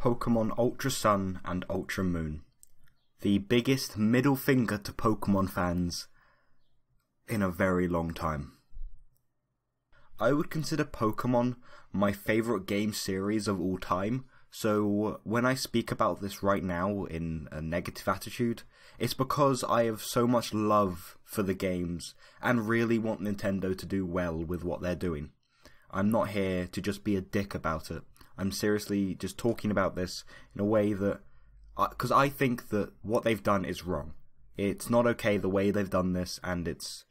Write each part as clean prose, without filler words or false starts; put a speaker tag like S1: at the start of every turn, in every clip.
S1: Pokemon Ultra Sun and Ultra Moon. The biggest middle finger to Pokemon fans in a very long time. I would consider Pokemon my favourite game series of all time, so when I speak about this right now in a negative attitude, it's because I have so much love for the games and really want Nintendo to do well with what they're doing. I'm not here to just be a dick about it. I'm seriously just talking about this in a way that, because I think that what they've done is wrong. It's not okay the way they've done this, and it's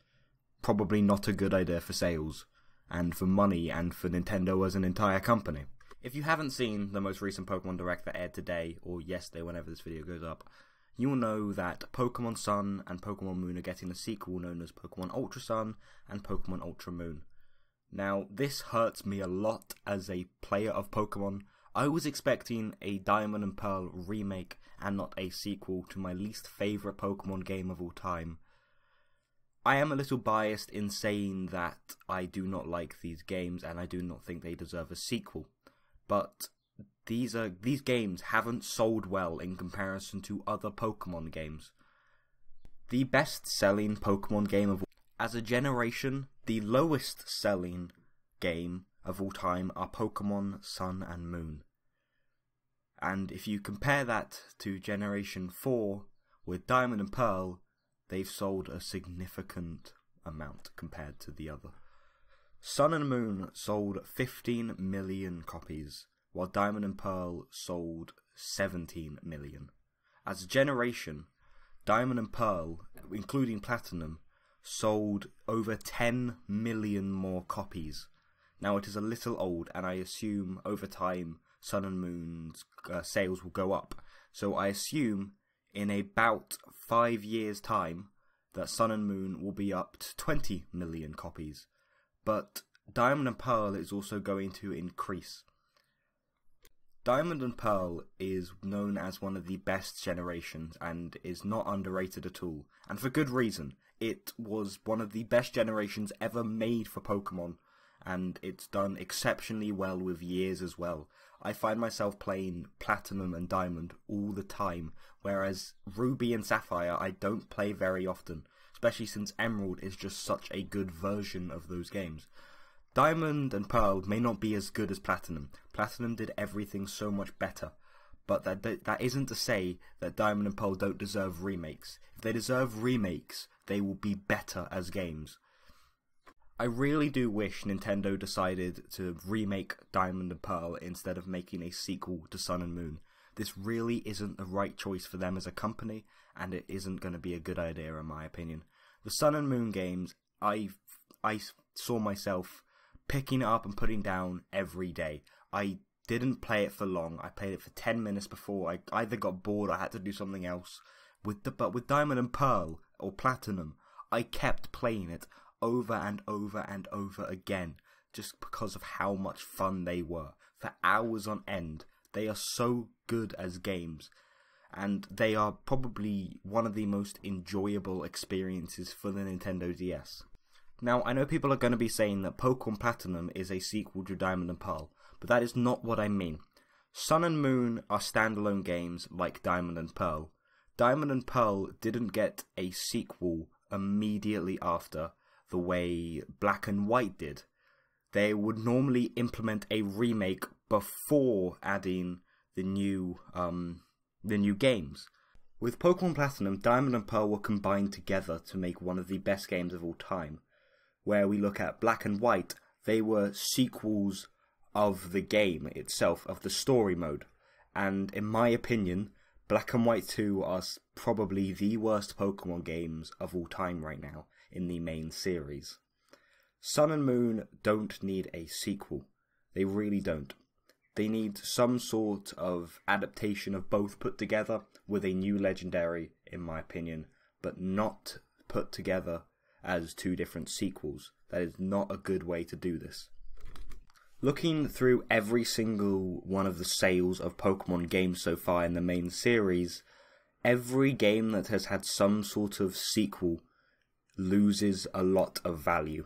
S1: probably not a good idea for sales, and for money, and for Nintendo as an entire company. If you haven't seen the most recent Pokemon Direct that aired today, or yesterday, whenever this video goes up, you will know that Pokemon Sun and Pokemon Moon are getting a sequel known as Pokemon Ultra Sun and Pokemon Ultra Moon. Now, this hurts me a lot as a player of Pokemon. I was expecting a Diamond and Pearl remake and not a sequel to my least favourite Pokemon game of all time. I am a little biased in saying that I do not like these games and I do not think they deserve a sequel. But these games haven't sold well in comparison to other Pokemon games. The best-selling Pokemon game of all, as a generation, the lowest selling game of all time are Pokemon Sun and Moon. And if you compare that to Generation 4 with Diamond and Pearl, they've sold a significant amount compared to the other. Sun and Moon sold 15 million copies, while Diamond and Pearl sold 17 million. As a generation, Diamond and Pearl, including Platinum, sold over 10 million more copies. Now it is a little old, and I assume over time Sun and Moon's sales will go up. So I assume in about 5 years' time that Sun and Moon will be up to 20 million copies. But Diamond and Pearl is also going to increase. Diamond and Pearl is known as one of the best generations and is not underrated at all, and for good reason. It was one of the best generations ever made for Pokemon, and it's done exceptionally well with years as well. I find myself playing Platinum and Diamond all the time, whereas Ruby and Sapphire I don't play very often, especially since Emerald is just such a good version of those games. Diamond and Pearl may not be as good as Platinum. Platinum did everything so much better, but that isn't to say that Diamond and Pearl don't deserve remakes. If they deserve remakes, they will be better as games. I really do wish Nintendo decided to remake Diamond and Pearl instead of making a sequel to Sun and Moon. This really isn't the right choice for them as a company, and it isn't going to be a good idea in my opinion. The Sun and Moon games, I saw myself picking it up and putting down every day. I didn't play it for long. I played it for 10 minutes before I either got bored or I had to do something else. But with Diamond and Pearl or Platinum, I kept playing it over and over and over again just because of how much fun they were. For hours on end. They are so good as games, and they are probably one of the most enjoyable experiences for the Nintendo DS. Now, I know people are going to be saying that Pokemon Platinum is a sequel to Diamond and Pearl, but that is not what I mean. Sun and Moon are standalone games like Diamond and Pearl. Diamond and Pearl didn't get a sequel immediately after the way Black and White did. They would normally implement a remake before adding the new games. With Pokemon Platinum, Diamond and Pearl were combined together to make one of the best games of all time. Where we look at Black and White, they were sequels of the game itself, of the story mode. And in my opinion, Black and White 2 are probably the worst Pokemon games of all time right now in the main series. Sun and Moon don't need a sequel. They really don't. They need some sort of adaptation of both put together with a new legendary, in my opinion, but not put together as two different sequels. That is not a good way to do this. Looking through every single one of the sales of Pokemon games so far in the main series, every game that has had some sort of sequel loses a lot of value.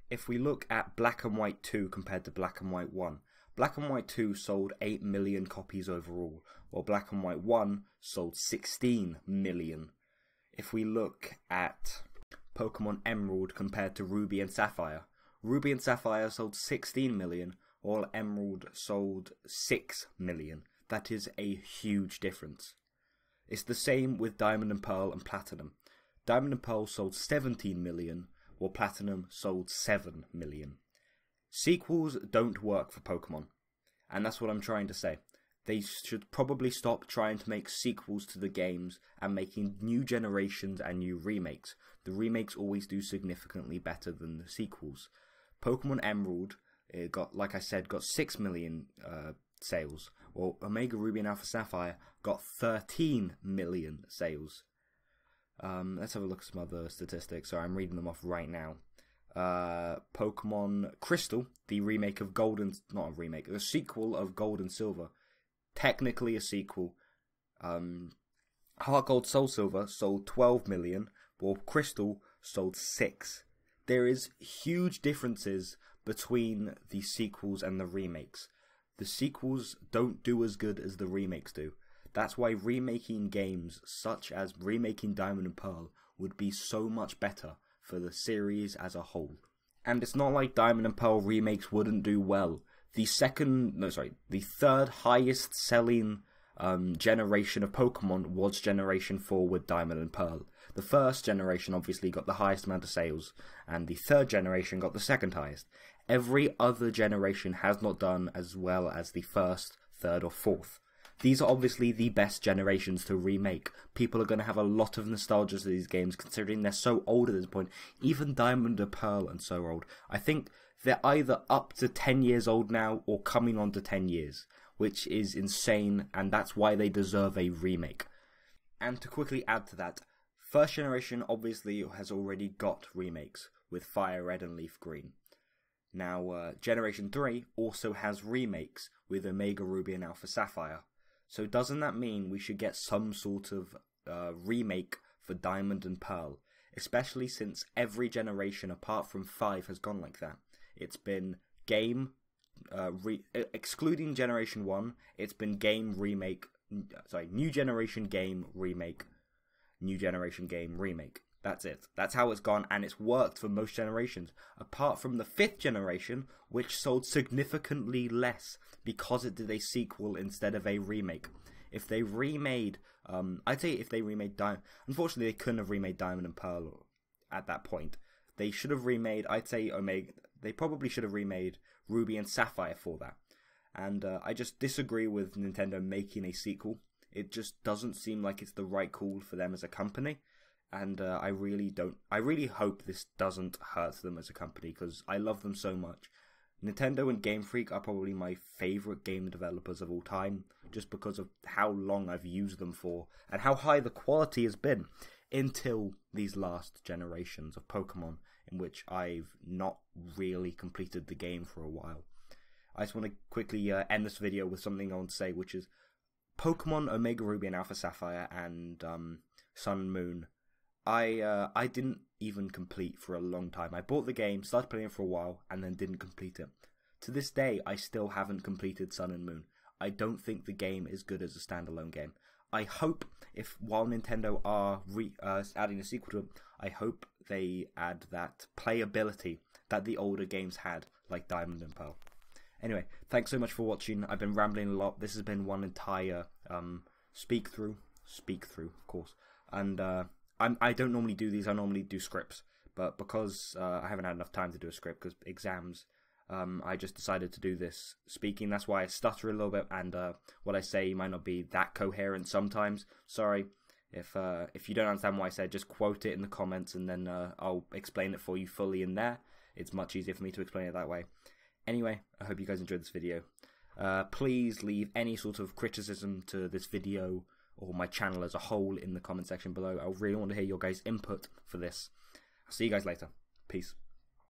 S1: If we look at Black and White 2 compared to Black and White 1, Black and White 2 sold 8 million copies overall, while Black and White 1 sold 16 million. If we look at Pokemon Emerald compared to Ruby and Sapphire, Ruby and Sapphire sold 16 million, while Emerald sold 6 million. That is a huge difference. It's the same with Diamond and Pearl and Platinum. Diamond and Pearl sold 17 million, while Platinum sold 7 million. Sequels don't work for Pokemon, and that's what I'm trying to say. They should probably stop trying to make sequels to the games and making new generations and new remakes. The remakes always do significantly better than the sequels. Pokemon Emerald, like I said, got 6 million sales, while Omega Ruby and Alpha Sapphire got 13 million sales. Let's have a look at some other statistics. Sorry, I'm reading them off right now. Pokemon Crystal, the remake of the sequel of Gold and Silver, technically a sequel. Heart Gold Soul Silver sold 12 million, while Crystal sold 6. There is huge differences between the sequels and the remakes. The sequels don't do as good as the remakes do. That's why remaking games such as remaking Diamond and Pearl would be so much better for the series as a whole. And it's not like Diamond and Pearl remakes wouldn't do well. The third highest selling generation of Pokemon was Generation 4 with Diamond and Pearl. The first generation obviously got the highest amount of sales, and the third generation got the second highest. Every other generation has not done as well as the first, third or fourth. These are obviously the best generations to remake. People are going to have a lot of nostalgia to these games considering they're so old at this point. Even Diamond and Pearl are so old. I think they're either up to 10 years old now or coming on to 10 years, which is insane, and that's why they deserve a remake. And to quickly add to that, first generation obviously has already got remakes with Fire Red and Leaf Green. Now, Generation 3 also has remakes with Omega Ruby and Alpha Sapphire. So doesn't that mean we should get some sort of remake for Diamond and Pearl? Especially since every generation apart from 5 has gone like that. It's been excluding Generation 1, it's been New Generation Game Remake, New Generation Game Remake. That's it. That's how it's gone, and it's worked for most generations, apart from the 5th generation, which sold significantly less because it did a sequel instead of a remake. If they remade, unfortunately they couldn't have remade Diamond and Pearl at that point. They should have remade, they probably should have remade Ruby and Sapphire for that. And I just disagree with Nintendo making a sequel. It just doesn't seem like it's the right call for them as a company. And I really hope this doesn't hurt them as a company, because I love them so much. Nintendo and Game Freak are probably my favourite game developers of all time, just because of how long I've used them for, and how high the quality has been, until these last generations of Pokemon, in which I've not really completed the game for a while. I just want to quickly end this video with something I want to say, which is Pokemon Omega Ruby and Alpha Sapphire and Sun and Moon. I didn't even complete for a long time. I bought the game, started playing it for a while, and then didn't complete it. To this day, I still haven't completed Sun and Moon. I don't think the game is good as a standalone game. I hope, while Nintendo are adding a sequel to it, I hope they add that playability that the older games had, like Diamond and Pearl. Anyway, thanks so much for watching. I've been rambling a lot. This has been one entire speak through, of course. And I don't normally do these. I normally do scripts, but because I haven't had enough time to do a script because exams, I just decided to do this speaking. That's why I stutter a little bit, and what I say might not be that coherent sometimes. Sorry. If you don't understand what I said, just quote it in the comments, and then I'll explain it for you fully in there. It's much easier for me to explain it that way. Anyway, I hope you guys enjoyed this video. Please leave any sort of criticism to this video or my channel as a whole in the comment section below. I really want to hear your guys' input for this. I'll see you guys later. Peace.